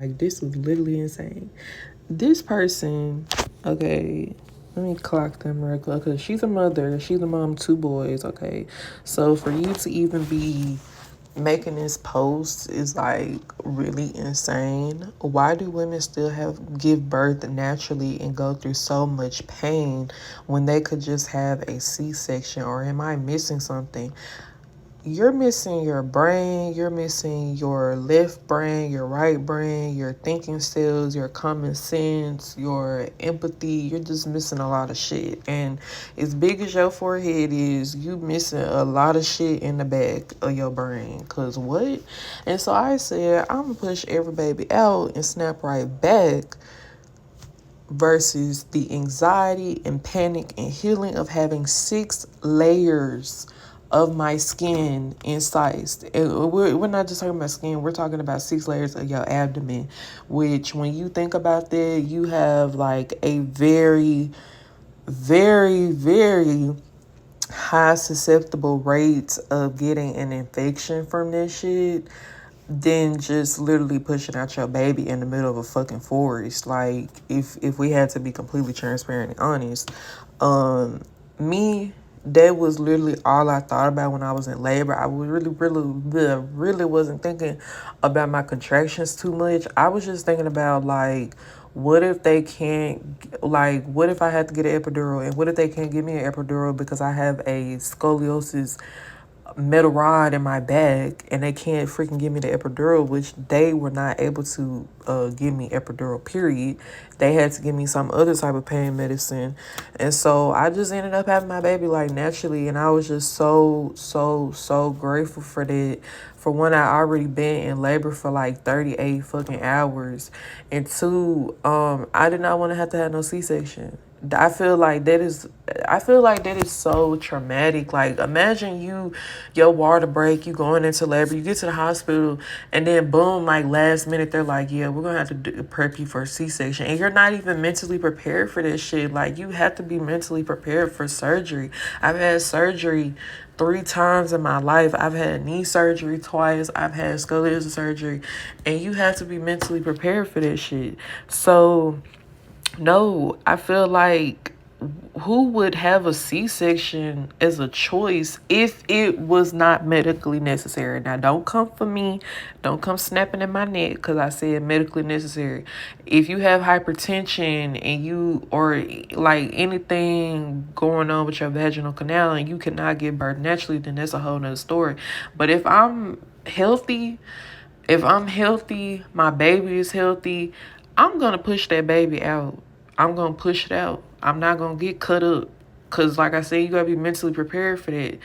Like, this was literally insane. This person, okay, let me clock them real quick, because she's a mother. She's a mom, two boys, okay? So for you to even be making this post is like really insane. Why do women still have give birth naturally and go through so much pain when they could just have a C-section? Or am I missing something? You're missing your brain, you're missing your left brain, your right brain, your thinking skills, your common sense, your empathy. You're just missing a lot of shit. And as big as your forehead is, you missing a lot of shit in the back of your brain. Cause what? And so I said, I'm gonna push every baby out and snap right back versus the anxiety and panic and healing of having 6 layers of my skin incised. And we're not just talking about skin, we're talking about 6 layers of your abdomen, which when you think about that, you have like a very, very, very high susceptible rates of getting an infection from this shit than just literally pushing out your baby in the middle of a fucking forest. Like, if we had to be completely transparent and honest, me, that was literally all I thought about when I was in labor. I was really wasn't thinking about my contractions too much. I was just thinking about, like, what if they can't, like, what if I had to get an epidural, and what if they can't give me an epidural because I have a scoliosis metal rod in my back and they can't freaking give me the epidural, which they were not able to give me epidural, period. They had to give me some other type of pain medicine. And so I just ended up having my baby like naturally, and I was just so grateful for that. For one, I already been in labor for like 38 fucking hours, and two, I did not want to have no C-section. I feel like that is so traumatic. Like, imagine your water break, you going into labor, you get to the hospital, and then boom, like last minute they're like, yeah, we're gonna have to prep you for a C-section, and you're not even mentally prepared for this shit. Like, you have to be mentally prepared for surgery. I've had surgery 3 times in my life. I've had knee surgery twice. I've had scoliosis surgery, and you have to be mentally prepared for this shit. So no, I feel like, who would have a C-section as a choice if it was not medically necessary? Now, don't come for me. Don't come snapping in my neck because I said medically necessary. If you have hypertension and you, or like anything going on with your vaginal canal and you cannot give birth naturally, then that's a whole nother story. But if I'm healthy, my baby is healthy, I'm going to push that baby out. I'm going to push it out. I'm not going to get cut up. Because, like I said, you got to be mentally prepared for that.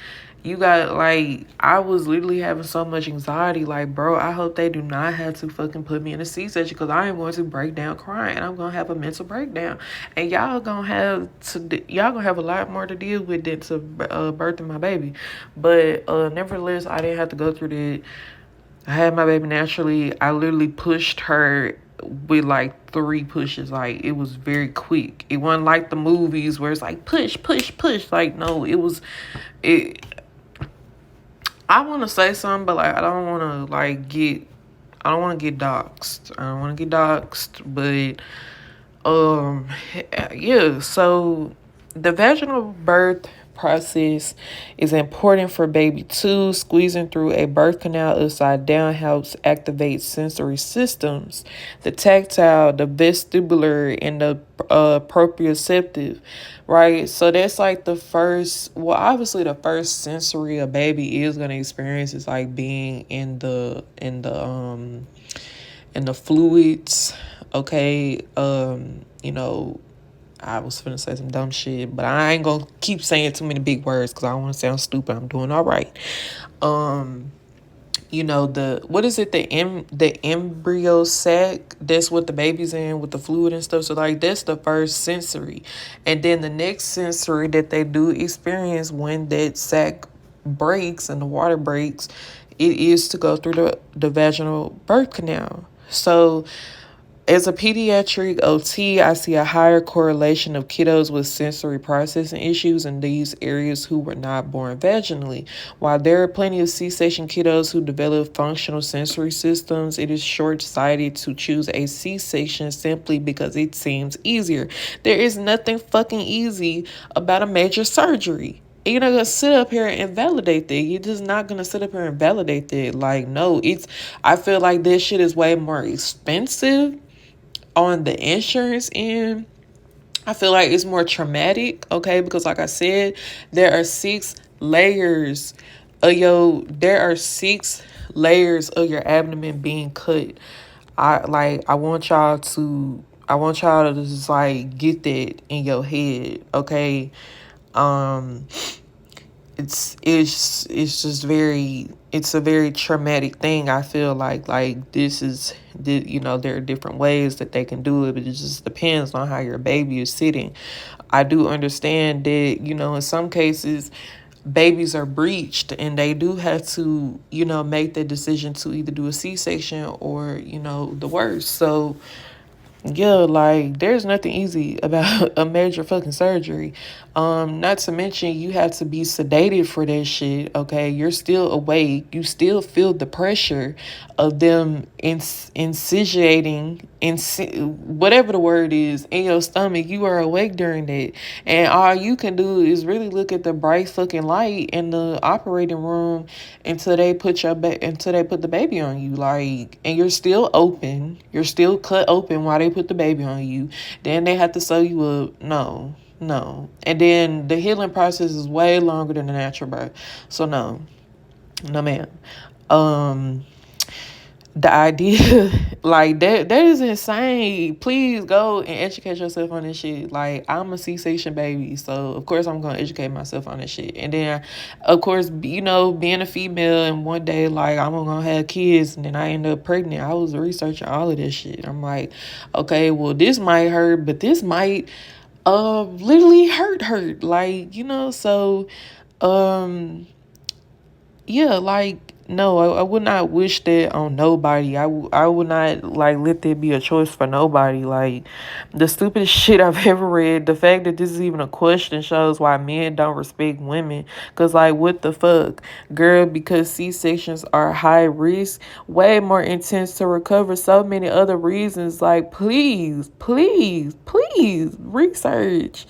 You got, like, I was literally having so much anxiety. Like, bro, I hope they do not have to fucking put me in a C-section because I am going to break down crying. I'm going to have a mental breakdown. And y'all going to have a lot more to deal with than to birthing my baby. But, nevertheless, I didn't have to go through that. I had my baby naturally. I literally pushed her with like 3 pushes. Like, it was very quick. It wasn't like the movies where it's like push, push, push. Like, no, it. I want to say something, but like, I don't want to I don't want to get doxxed. I don't want to get doxxed, but yeah, so the vaginal birth process is important for baby too. Squeezing through a birth canal upside down helps activate sensory systems, the tactile, the vestibular, and the proprioceptive, right? So that's like the first, well, obviously the first sensory a baby is going to experience is like being in the fluids. Okay, I was finna say some dumb shit, but I ain't gonna keep saying too many big words because I don't want to sound stupid. I'm doing all right. um the what is it, the embryo sac, that's what the baby's in with the fluid and stuff. So like, that's the first sensory, and then the next sensory that they do experience when that sac breaks and the water breaks, it is to go through the vaginal birth canal. So As a pediatric OT, I see a higher correlation of kiddos with sensory processing issues in these areas who were not born vaginally. While there are plenty of C-section kiddos who develop functional sensory systems, it is short-sighted to choose a C-section simply because it seems easier. There is nothing fucking easy about a major surgery. You're not gonna sit up here and validate that. You're just not gonna sit up here and validate that. Like, no, I feel like this shit is way more expensive on the insurance end. I feel like it's more traumatic, okay? Because like I said, there are six layers of your abdomen being cut. I want y'all to just like get that in your head, okay? Um it's just it's a very traumatic thing. I feel like this is there are different ways that they can do it, but it just depends on how your baby is sitting. I do understand that in some cases babies are breached and they do have to make the decision to either do a C-section or the worst. So yeah, like there's nothing easy about a major fucking surgery. Not to mention you have to be sedated for that shit. Okay, you're still awake. You still feel the pressure of them whatever the word is in your stomach. You are awake during that, and all you can do is really look at the bright fucking light in the operating room until they put the baby on you. Like, and you're still open. You're still cut open while they put the baby on you. Then they have to sew you up. No. And then the healing process is way longer than the natural birth. So no, ma'am. The idea like that is insane. Please go and educate yourself on this shit. Like, I'm a C-section baby, so of course I'm gonna educate myself on this shit. And then of course, being a female and one day like I'm gonna have kids and then I end up pregnant. I was researching all of this shit. I'm like, okay, well this might hurt, but this might literally hurt. Like, so yeah, like, no, I would not wish that on nobody. I would not, like, let there be a choice for nobody. Like, the stupidest shit I've ever read, the fact that this is even a question shows why men don't respect women. Because, like, what the fuck? Girl, because C-sections are high risk, way more intense to recover, so many other reasons. Like, please, research.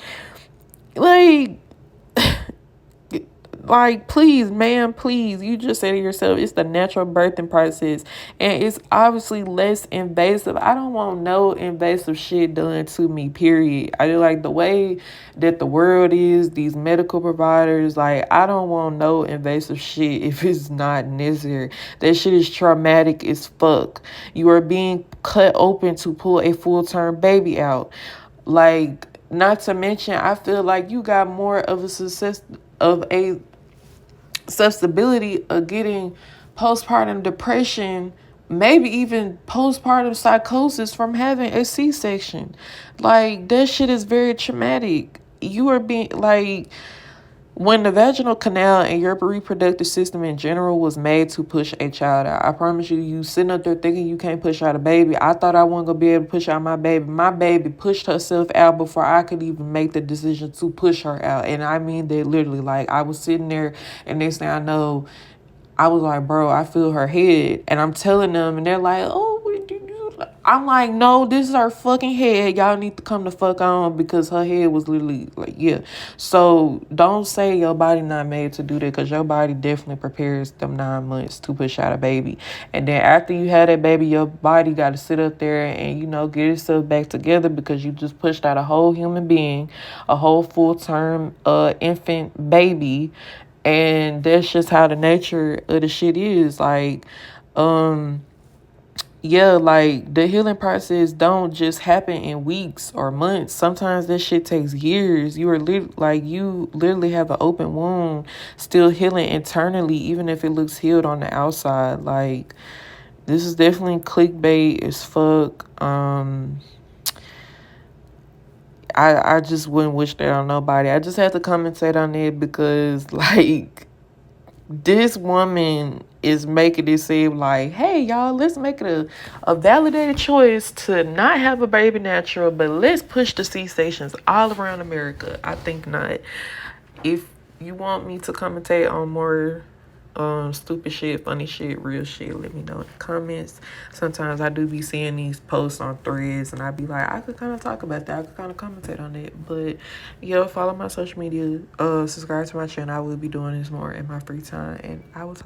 Like, please, ma'am, please. You just said to yourself, it's the natural birthing process. And it's obviously less invasive. I don't want no invasive shit done to me, period. I do like the way that the world is, these medical providers. Like, I don't want no invasive shit if it's not necessary. That shit is traumatic as fuck. You are being cut open to pull a full-term baby out. Like, not to mention, I feel like you got more of a susceptibility of getting postpartum depression, maybe even postpartum psychosis from having a C-section. Like, that shit is very traumatic. You are being like, when the vaginal canal and your reproductive system in general was made to push a child out, I promise you sitting up there thinking you can't push out a baby. I thought I wasn't going to be able to push out my baby. My baby pushed herself out before I could even make the decision to push her out. And I mean that literally. Like, I was sitting there and next thing I know, I was like, bro, I feel her head. And I'm telling them and they're like, oh, what do you? I'm like, no, this is her fucking head. Y'all need to come the fuck on because her head was literally like, yeah. So don't say your body not made to do that because your body definitely prepares them 9 months to push out a baby. And then after you had that baby, your body got to sit up there and, get itself back together because you just pushed out a whole human being, a whole full-term infant baby. And that's just how the nature of the shit is. Like, yeah, like the healing process don't just happen in weeks or months. Sometimes this shit takes years. You literally have an open wound still healing internally, even if it looks healed on the outside. Like, this is definitely clickbait as fuck. I just wouldn't wish that on nobody. I just had to commentate on it because, like, this woman is making it seem like, hey, y'all, let's make it a validated choice to not have a baby natural, but let's push the C-sections all around America. I think not. If you want me to commentate on more stupid shit, funny shit, real shit, let me know in the comments. Sometimes I do be seeing these posts on threads and I be like, I could kind of talk about that, I could kind of commentate on it. But follow my social media, subscribe to my channel. I will be doing this more in my free time, and I will talk